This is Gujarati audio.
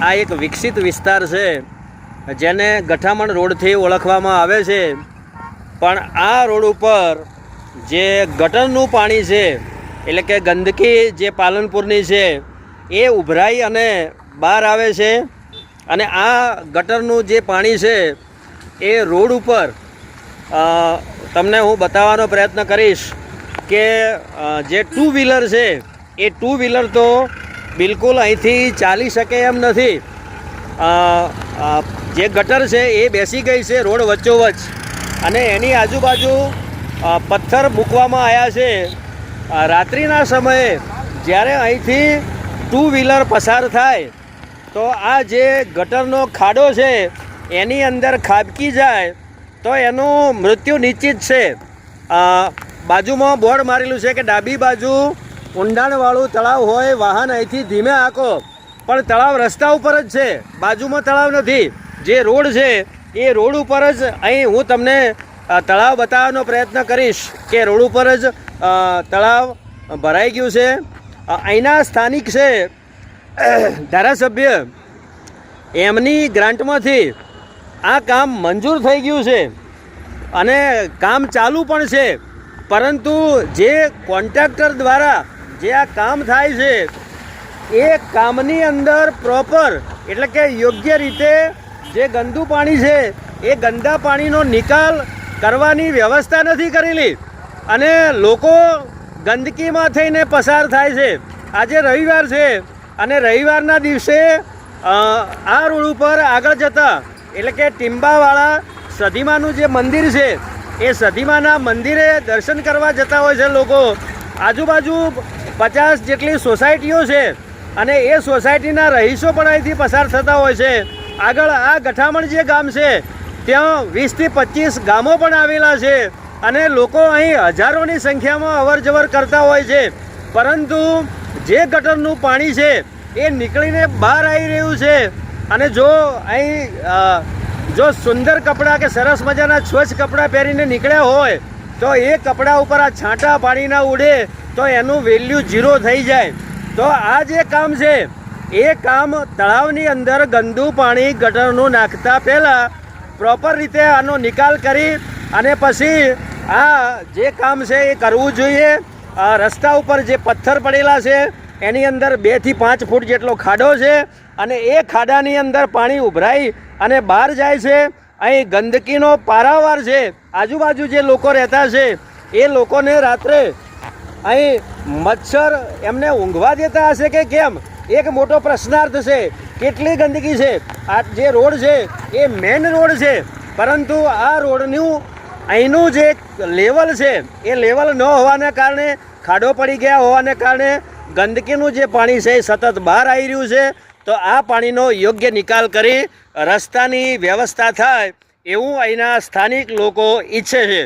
આ એક વિકસિત વિસ્તાર છે જેને ગઠામણ રોડથી ઓળખવામાં આવે છે, પણ આ રોડ ઉપર જે ગટરનું પાણી છે એટલે કે ગંદકી જે પાલનપુરની છે એ ઉભરાઈ અને બહાર આવે છે. અને આ ગટરનું જે પાણી છે એ રોડ ઉપર તમને હું બતાવવાનો પ્રયત્ન કરીશ કે જે ટુ વ્હીલર છે એ ટુ વ્હીલર તો બિલકુલ અહીંથી ચાલી શકે એમ નથી. જે ગટર છે એ બેસી ગઈ છે રોડ વચ્ચોવચ્ચ અને એની આજુબાજુ પથ્થર મૂકવામાં આવ્યા છે. રાત્રિના સમયે જ્યારે અહીંથી ટુ વ્હીલર પસાર થાય તો આ જે ગટરનો ખાડો છે એની અંદર ખાબકી જાય તો એનું મૃત્યુ નિશ્ચિત છે. બાજુમાં બોર્ડ મારેલું છે કે ડાબી બાજુ ઊંડાણવાળું તળાવ હોય, વાહન અહીંથી ધીમે આંકો, પણ તળાવ રસ્તા ઉપર જ છે, બાજુમાં તળાવ નથી. જે રોડ છે એ રોડ ઉપર જ અહીં હું તમને તળાવ બતાવવાનો પ્રયત્ન કરીશ કે રોડ ઉપર જ તળાવ ભરાઈ ગયું છે. અહીંના સ્થાનિક છે ધારાસભ્ય, એમની ગ્રાન્ટમાંથી આ કામ મંજૂર થઈ ગયું છે અને કામ ચાલુ પણ છે, પરંતુ જે કોન્ટ્રાક્ટર દ્વારા જે આ કામ થાય છે એ કામની અંદર પ્રોપર એટલે કે યોગ્ય રીતે જે ગંદુ પાણી છે એ ગંદા પાણીનો નિકાલ કરવાની વ્યવસ્થા નથી કરેલી અને લોકો ગંદકીમાં થઈને પસાર થાય છે. આજે રવિવાર છે અને રવિવારના દિવસે આ રોડ ઉપર આગળ જતા એટલે કે ટીંબાવાળા સધીમાનું જે મંદિર છે એ સધીમાના મંદિરે દર્શન કરવા જતા હોય છે લોકો. આજુબાજુ 50 જેટલી સોસાયટીઓ છે અને એ સોસાયટીના રહીશો પણ અહીંથી પસાર થતા હોય છે. આગળ આ ગઠામણ જે ગામ છે ત્યાં 20 થી 25 ગામો પણ આવેલા છે અને લોકો અહીં હજારોની સંખ્યામાં અવર જવર કરતા હોય છે, પરંતુ જે ગટરનું પાણી છે એ નીકળીને બહાર આવી રહ્યું છે. અને જો અહીં જો સુંદર કપડાં કે સરસ મજાના સ્વચ્છ કપડાં પહેરીને નીકળ્યા હોય તો એ કપડાં ઉપર આ છાંટા પાણીના ઉડે તો એનું વેલ્યુ 0 થઈ જાય. તો આ જે કામ છે એ કામ તળાવની અંદર ગંદુ પાણી ગટરનું નાખતા પહેલાં પ્રોપર રીતે આનો નિકાલ કરી અને પછી આ જે કામ છે એ કરવું જોઈએ. રસ્તા ઉપર જે પથ્થર પડેલા છે એની અંદર 2 થી 5 ફૂટ જેટલો ખાડો છે અને એ ખાડાની અંદર પાણી ઉભરાઈ અને બહાર જાય છે. અહીં ગંદકીનો પારાવાર છે. આજુબાજુ જે લોકો રહેતા છે એ લોકોને રાત્રે અહીં મચ્છર એમને ઊંઘવા દેતા હશે કે કેમ, એક મોટો પ્રશ્નાર્થ છે. કેટલી ગંદકી છે. આ જે રોડ છે એ મેઇન રોડ છે, પરંતુ આ રોડનું અહીંનું જે લેવલ છે એ લેવલ ન હોવાના કારણે, ખાડો પડી ગયા હોવાને કારણે ગંદકીનું જે પાણી છે એ સતત બહાર આવી રહ્યું છે. તો આ પાણીનો યોગ્ય નિકાલ કરી રસ્તાની વ્યવસ્થા થાય એવું અહીંના સ્થાનિક લોકો ઈચ્છે છે.